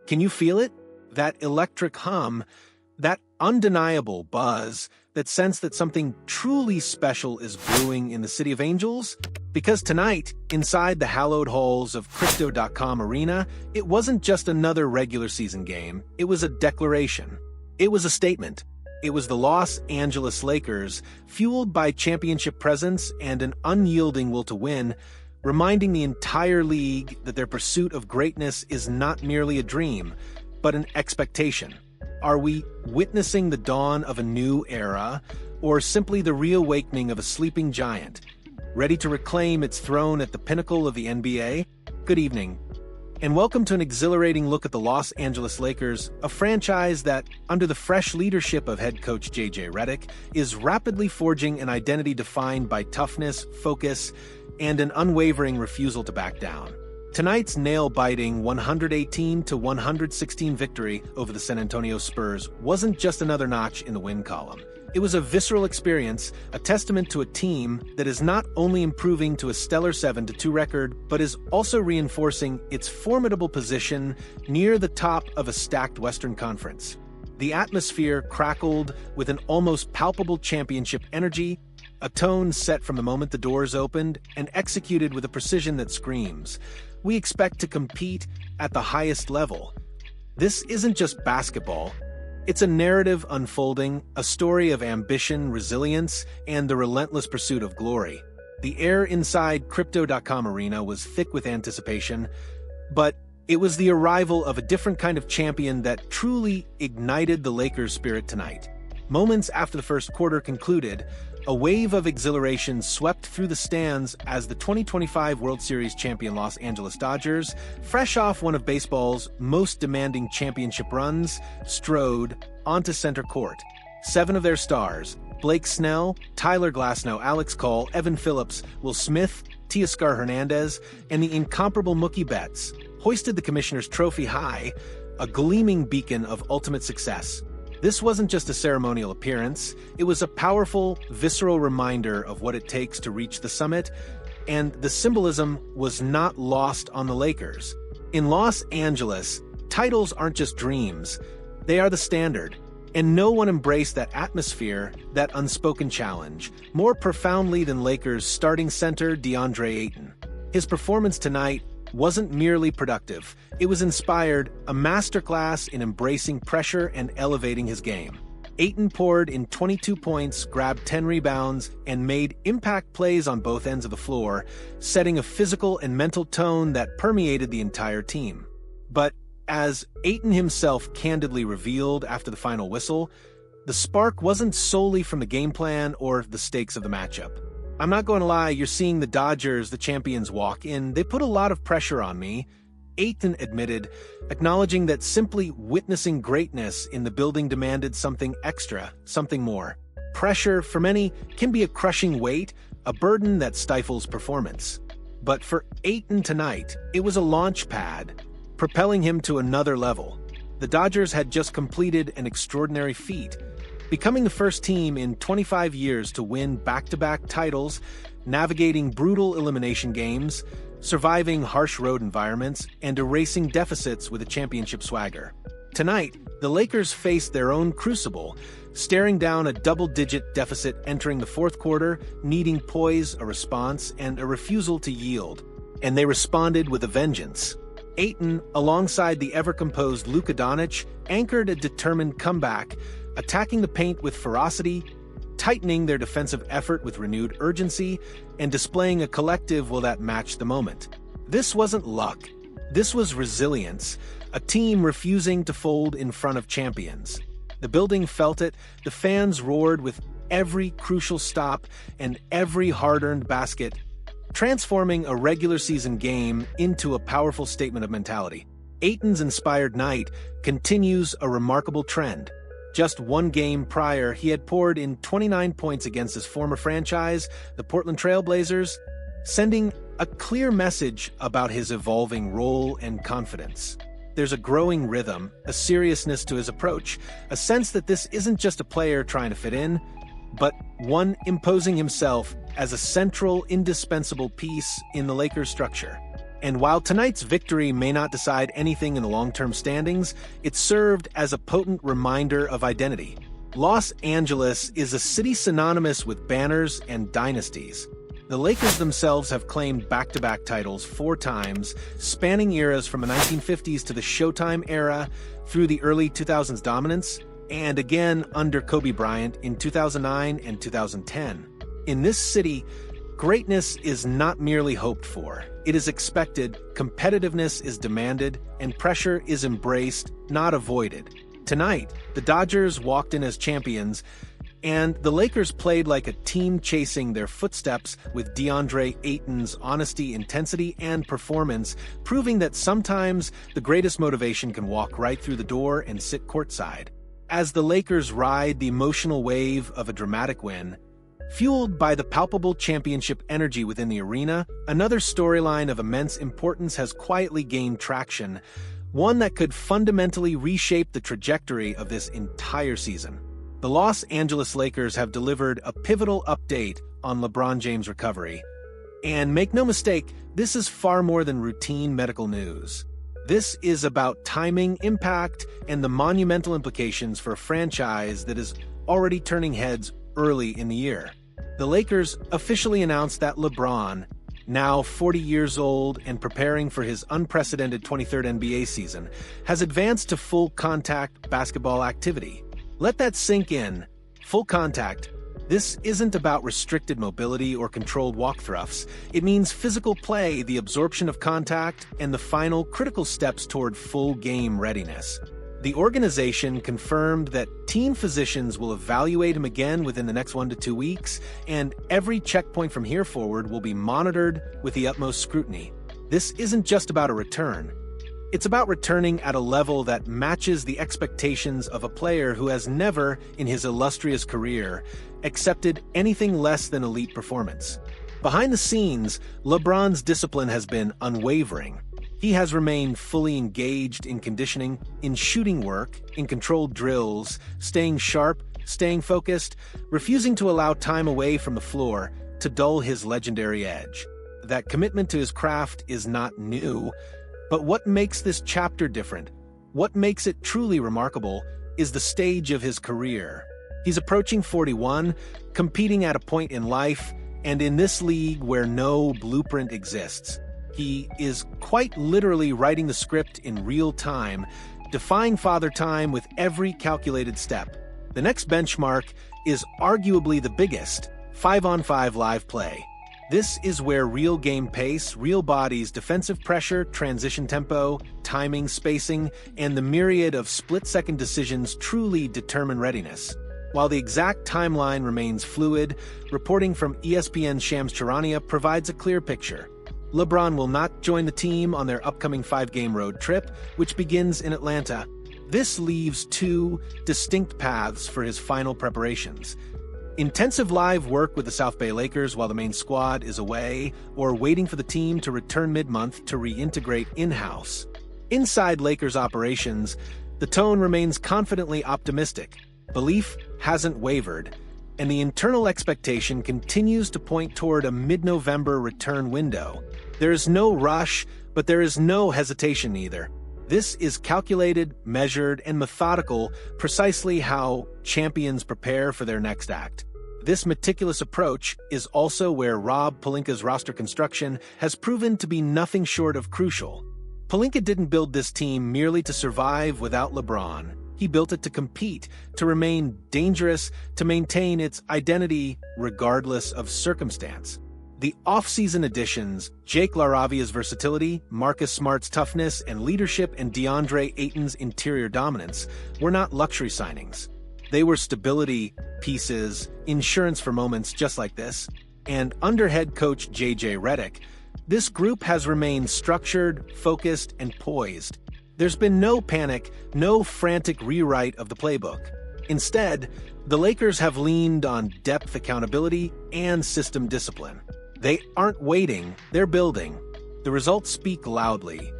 Can you feel it? That electric hum, that undeniable buzz, that sense that something truly special is brewing in the City of Angels? Because tonight, inside the hallowed halls of Crypto.com Arena, it wasn't just another regular season game, it was a declaration. It was a statement. It was the Los Angeles Lakers, fueled by championship presence and an unyielding will to win, reminding the entire league that their pursuit of greatness is not merely a dream, but an expectation. Are we witnessing the dawn of a new era, or simply the reawakening of a sleeping giant, ready to reclaim its throne at the pinnacle of the NBA? Good evening, and welcome to an exhilarating look at the Los Angeles Lakers, a franchise that, under the fresh leadership of head coach JJ Redick, is rapidly forging an identity defined by toughness, focus, and an unwavering refusal to back down. Tonight's nail-biting 118-116 victory over the San Antonio Spurs wasn't just another notch in the win column. It was a visceral experience, a testament to a team that is not only improving to a stellar 7-2 record, but is also reinforcing its formidable position near the top of a stacked Western Conference. The atmosphere crackled with an almost palpable championship energy, a tone set from the moment the doors opened and executed with a precision that screams, "We expect to compete at the highest level." This isn't just basketball. It's a narrative unfolding, a story of ambition, resilience, and the relentless pursuit of glory. The air inside Crypto.com Arena was thick with anticipation, but it was the arrival of a different kind of champion that truly ignited the Lakers' spirit tonight. Moments after the first quarter concluded, a wave of exhilaration swept through the stands as the 2025 World Series champion Los Angeles Dodgers, fresh off one of baseball's most demanding championship runs, strode onto center court. 7 of their stars, Blake Snell, Tyler Glasnow, Alex Cole, Evan Phillips, Will Smith, Teoscar Hernandez, and the incomparable Mookie Betts, hoisted the Commissioner's Trophy high, a gleaming beacon of ultimate success. This wasn't just a ceremonial appearance, it was a powerful, visceral reminder of what it takes to reach the summit, and the symbolism was not lost on the Lakers. In Los Angeles, titles aren't just dreams, they are the standard, and no one embraced that atmosphere, that unspoken challenge, more profoundly than Lakers starting center Deandre Ayton. His performance tonight wasn't merely productive, it was inspired, a masterclass in embracing pressure and elevating his game. Ayton poured in 22 points, grabbed 10 rebounds, and made impact plays on both ends of the floor, setting a physical and mental tone that permeated the entire team. But as Ayton himself candidly revealed after the final whistle, the spark wasn't solely from the game plan or the stakes of the matchup. "I'm not going to lie, you're seeing the Dodgers, the champions, walk in. They put a lot of pressure on me," Ayton admitted, acknowledging that simply witnessing greatness in the building demanded something extra, something more. Pressure, for many, can be a crushing weight, a burden that stifles performance. But for Ayton tonight, it was a launch pad, propelling him to another level. The Dodgers had just completed an extraordinary feat, becoming the first team in 25 years to win back-to-back titles, navigating brutal elimination games, surviving harsh road environments, and erasing deficits with a championship swagger. Tonight, the Lakers faced their own crucible, staring down a double-digit deficit entering the fourth quarter, needing poise, a response, and a refusal to yield. And they responded with a vengeance. Ayton, alongside the ever-composed Luka Doncic, anchored a determined comeback, attacking the paint with ferocity, tightening their defensive effort with renewed urgency, and displaying a collective will that matched the moment. This wasn't luck. This was resilience, a team refusing to fold in front of champions. The building felt it, the fans roared with every crucial stop and every hard-earned basket, transforming a regular season game into a powerful statement of mentality. Ayton's inspired night continues a remarkable trend. Just one game prior, he had poured in 29 points against his former franchise, the Portland Trail Blazers, sending a clear message about his evolving role and confidence. There's a growing rhythm, a seriousness to his approach, a sense that this isn't just a player trying to fit in, but one imposing himself as a central, indispensable piece in the Lakers' structure. And while tonight's victory may not decide anything in the long-term standings, it served as a potent reminder of identity. Los Angeles is a city synonymous with banners and dynasties. The Lakers themselves have claimed back-to-back titles 4 times, spanning eras from the 1950s to the Showtime era through the early 2000s dominance, and again under Kobe Bryant in 2009 and 2010. In this city, greatness is not merely hoped for. It is expected, competitiveness is demanded, and pressure is embraced, not avoided. Tonight, the Dodgers walked in as champions, and the Lakers played like a team chasing their footsteps with Deandre Ayton's honesty, intensity, and performance, proving that sometimes the greatest motivation can walk right through the door and sit courtside. As the Lakers ride the emotional wave of a dramatic win, fueled by the palpable championship energy within the arena, another storyline of immense importance has quietly gained traction, one that could fundamentally reshape the trajectory of this entire season. The Los Angeles Lakers have delivered a pivotal update on LeBron James' recovery. And make no mistake, this is far more than routine medical news. This is about timing, impact, and the monumental implications for a franchise that is already turning heads early in the year. The Lakers officially announced that LeBron, now 40 years old and preparing for his unprecedented 23rd NBA season, has advanced to full contact basketball activity. Let that sink in. Full contact. This isn't about restricted mobility or controlled walk throughs. It means physical play, the absorption of contact, and the final critical steps toward full game readiness. The organization confirmed that team physicians will evaluate him again within the next 1 to 2 weeks, and every checkpoint from here forward will be monitored with the utmost scrutiny. This isn't just about a return. It's about returning at a level that matches the expectations of a player who has never, in his illustrious career, accepted anything less than elite performance. Behind the scenes, LeBron's discipline has been unwavering. He has remained fully engaged in conditioning, in shooting work, in controlled drills, staying sharp, staying focused, refusing to allow time away from the floor to dull his legendary edge. That commitment to his craft is not new, but what makes this chapter different, what makes it truly remarkable, is the stage of his career. He's approaching 41, competing at a point in life, and in this league where no blueprint exists. He is quite literally writing the script in real time, defying father time with every calculated step. The next benchmark is arguably the biggest, 5-on-5 live play. This is where real game pace, real bodies, defensive pressure, transition tempo, timing, spacing, and the myriad of split-second decisions truly determine readiness. While the exact timeline remains fluid, reporting from ESPN's Shams Charania provides a clear picture. LeBron will not join the team on their upcoming 5-game road trip, which begins in Atlanta. This leaves 2 distinct paths for his final preparations. Intensive live work with the South Bay Lakers while the main squad is away, or waiting for the team to return mid-month to reintegrate in-house. Inside Lakers operations, the tone remains confidently optimistic. Belief hasn't wavered, and the internal expectation continues to point toward a mid-November return window. There is no rush, but there is no hesitation either. This is calculated, measured, and methodical, precisely how champions prepare for their next act. This meticulous approach is also where Rob Pelinka's roster construction has proven to be nothing short of crucial. Pelinka didn't build this team merely to survive without LeBron. He built it to compete, to remain dangerous, to maintain its identity regardless of circumstance. The off-season additions, Jake LaRavia's versatility, Marcus Smart's toughness and leadership, and Deandre Ayton's interior dominance, were not luxury signings. They were stability pieces, insurance for moments just like this. And under head coach JJ Redick, this group has remained structured, focused, and poised. There's been no panic, no frantic rewrite of the playbook. Instead, the Lakers have leaned on depth accountability and system discipline. They aren't waiting, they're building. The results speak loudly.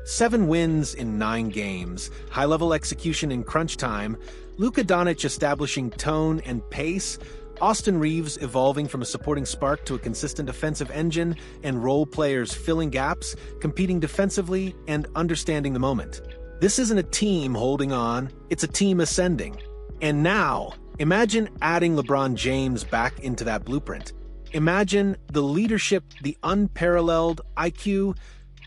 7 wins in 9 games, high-level execution in crunch time, Luka Doncic establishing tone and pace, Austin Reeves evolving from a supporting spark to a consistent offensive engine, and role players filling gaps, competing defensively, and understanding the moment. This isn't a team holding on, it's a team ascending. And now, imagine adding LeBron James back into that blueprint. Imagine the leadership, the unparalleled IQ,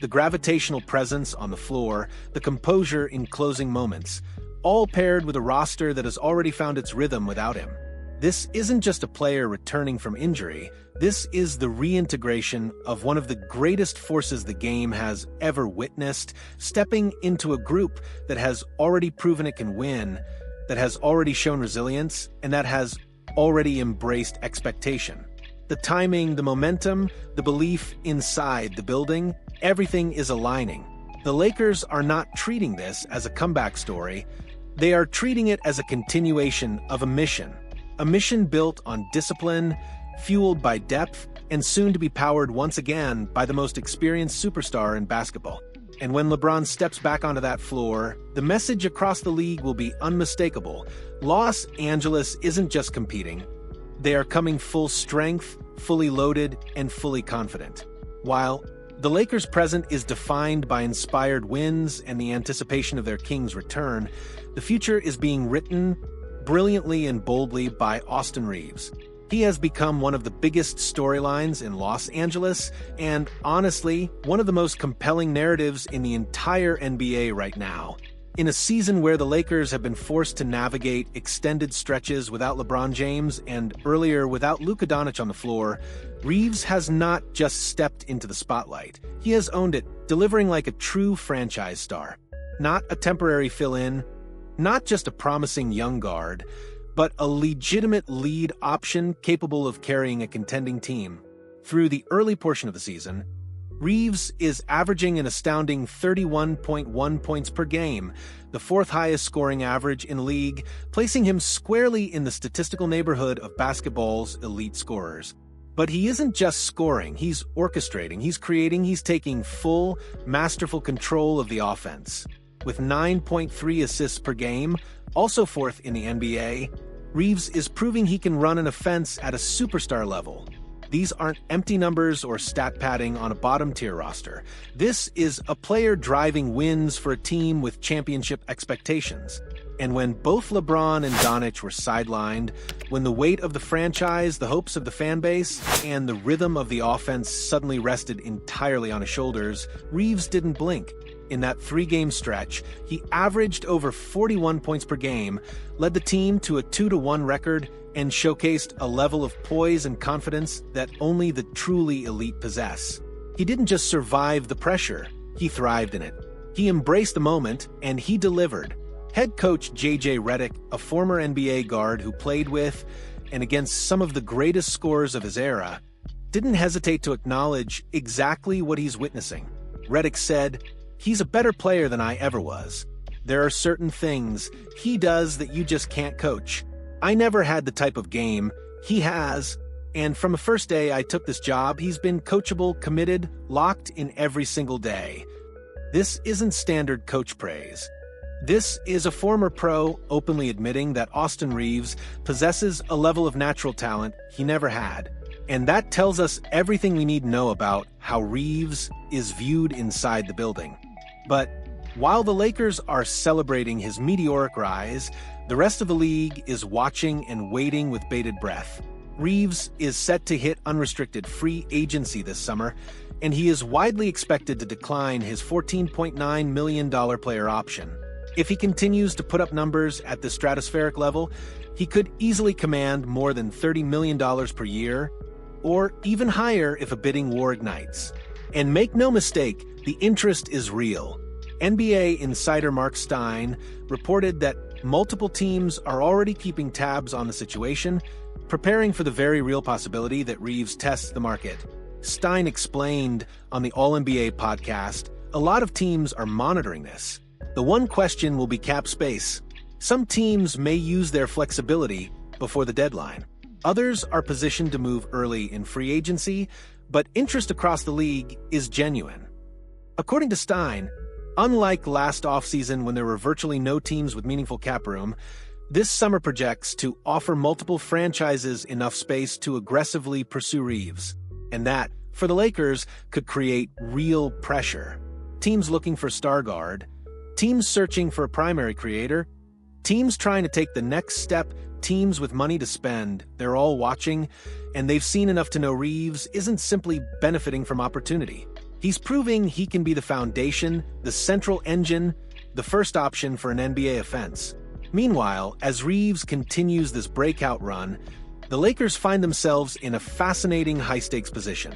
the gravitational presence on the floor, the composure in closing moments, all paired with a roster that has already found its rhythm without him. This isn't just a player returning from injury, this is the reintegration of one of the greatest forces the game has ever witnessed, stepping into a group that has already proven it can win, that has already shown resilience, and that has already embraced expectation. The timing, the momentum, the belief inside the building, everything is aligning. The Lakers are not treating this as a comeback story, they are treating it as a continuation of a mission built on discipline, fueled by depth, and soon to be powered once again by the most experienced superstar in basketball. And when LeBron steps back onto that floor, the message across the league will be unmistakable. Los Angeles isn't just competing. They are coming full strength, fully loaded, and fully confident. While the Lakers' present is defined by inspired wins and the anticipation of their king's return, the future is being written brilliantly and boldly by Austin Reeves. He has become one of the biggest storylines in Los Angeles, and honestly, one of the most compelling narratives in the entire NBA right now. In a season where the Lakers have been forced to navigate extended stretches without LeBron James and earlier without Luka Doncic on the floor, Reeves has not just stepped into the spotlight. He has owned it, delivering like a true franchise star. Not a temporary fill-in, not just a promising young guard, but a legitimate lead option capable of carrying a contending team. Through the early portion of the season, Reeves is averaging an astounding 31.1 points per game, the fourth highest scoring average in the league, placing him squarely in the statistical neighborhood of basketball's elite scorers. But he isn't just scoring, he's orchestrating, he's creating, he's taking full, masterful control of the offense. With 9.3 assists per game, also fourth in the NBA, Reeves is proving he can run an offense at a superstar level. These aren't empty numbers or stat padding on a bottom-tier roster. This is a player driving wins for a team with championship expectations. And when both LeBron and Doncic were sidelined, when the weight of the franchise, the hopes of the fan base, and the rhythm of the offense suddenly rested entirely on his shoulders, Reeves didn't blink. In that three-game stretch, he averaged over 41 points per game, led the team to a 2-1 record, and showcased a level of poise and confidence that only the truly elite possess. He didn't just survive the pressure, he thrived in it. He embraced the moment, and he delivered. Head coach JJ Redick, a former NBA guard who played with and against some of the greatest scorers of his era, didn't hesitate to acknowledge exactly what he's witnessing. Redick said, "He's a better player than I ever was. There are certain things he does that you just can't coach. I never had the type of game he has, and from the first day I took this job, he's been coachable, committed, locked in every single day." This isn't standard coach praise. This is a former pro openly admitting that Austin Reeves possesses a level of natural talent he never had. And that tells us everything we need to know about how Reeves is viewed inside the building. But while the Lakers are celebrating his meteoric rise, the rest of the league is watching and waiting with bated breath. Reeves is set to hit unrestricted free agency this summer, and he is widely expected to decline his $14.9 million player option. If he continues to put up numbers at the stratospheric level, he could easily command more than $30 million per year, or even higher if a bidding war ignites. And make no mistake, the interest is real. NBA insider Mark Stein reported that multiple teams are already keeping tabs on the situation, preparing for the very real possibility that Reeves tests the market. Stein explained on the All-NBA podcast, a lot of teams are monitoring this. The one question will be cap space. Some teams may use their flexibility before the deadline. Others are positioned to move early in free agency, but interest across the league is genuine. According to Stein, unlike last offseason when there were virtually no teams with meaningful cap room, This summer projects to offer multiple franchises enough space to aggressively pursue Reeves. And that, for the Lakers, could create real pressure. Teams looking for star guard, teams searching for a primary creator, teams trying to take the next step, teams with money to spend, they're all watching, and they've seen enough to know Reeves isn't simply benefiting from opportunity. He's proving he can be the foundation, the central engine, the first option for an NBA offense. Meanwhile, as Reeves continues this breakout run, the Lakers find themselves in a fascinating high-stakes position.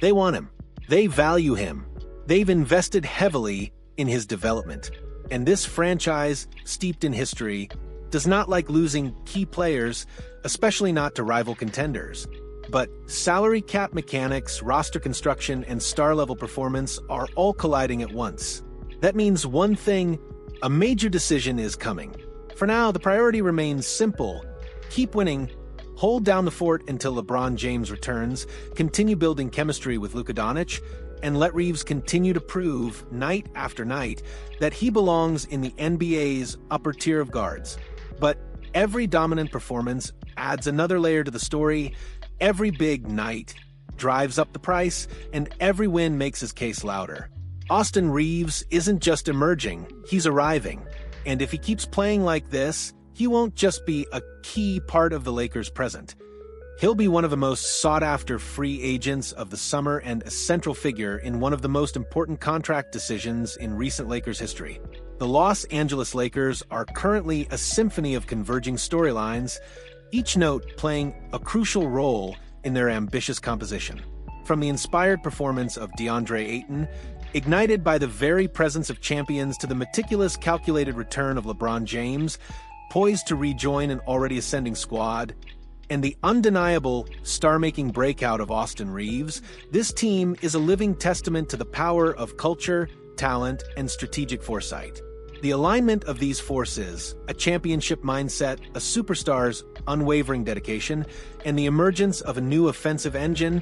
They want him. They value him. They've invested heavily in his development. And this franchise, steeped in history, does not like losing key players, especially not to rival contenders. But salary cap mechanics, roster construction, and star-level performance are all colliding at once. That means one thing: a major decision is coming. For now, the priority remains simple. Keep winning, hold down the fort until LeBron James returns, continue building chemistry with Luka Doncic, and let Reeves continue to prove, night after night, that he belongs in the NBA's upper tier of guards. But every dominant performance adds another layer to the story, every big night drives up the price, and every win makes his case louder. Austin Reeves isn't just emerging, he's arriving. And if he keeps playing like this, he won't just be a key part of the Lakers' present. He'll be one of the most sought-after free agents of the summer and a central figure in one of the most important contract decisions in recent Lakers history. The Los Angeles Lakers are currently a symphony of converging storylines, each note playing a crucial role in their ambitious composition. From the inspired performance of Deandre Ayton, ignited by the very presence of champions, to the meticulous, calculated return of LeBron James, poised to rejoin an already ascending squad, and the undeniable star-making breakout of Austin Reeves, this team is a living testament to the power of culture, talent, and strategic foresight. The alignment of these forces, a championship mindset, a superstar's unwavering dedication, and the emergence of a new offensive engine,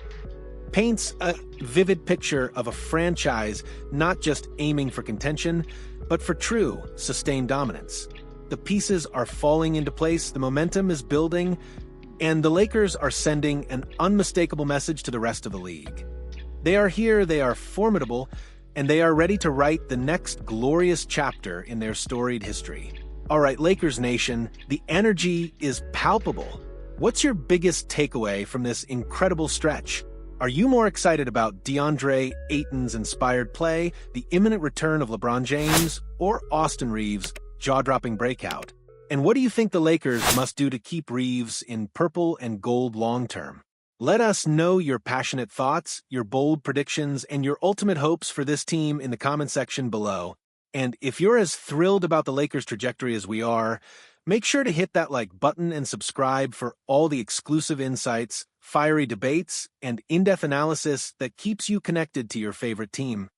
paints a vivid picture of a franchise not just aiming for contention, but for true, sustained dominance. The pieces are falling into place, the momentum is building, and the Lakers are sending an unmistakable message to the rest of the league. They are here, they are formidable, and they are ready to write the next glorious chapter in their storied history. All right, Lakers Nation, the energy is palpable. What's your biggest takeaway from this incredible stretch? Are you more excited about Deandre Ayton's inspired play, the imminent return of LeBron James, or Austin Reeves' jaw-dropping breakout? And what do you think the Lakers must do to keep Reeves in purple and gold long-term? Let us know your passionate thoughts, your bold predictions, and your ultimate hopes for this team in the comment section below. And if you're as thrilled about the Lakers' trajectory as we are, make sure to hit that like button and subscribe for all the exclusive insights, fiery debates, and in-depth analysis that keeps you connected to your favorite team.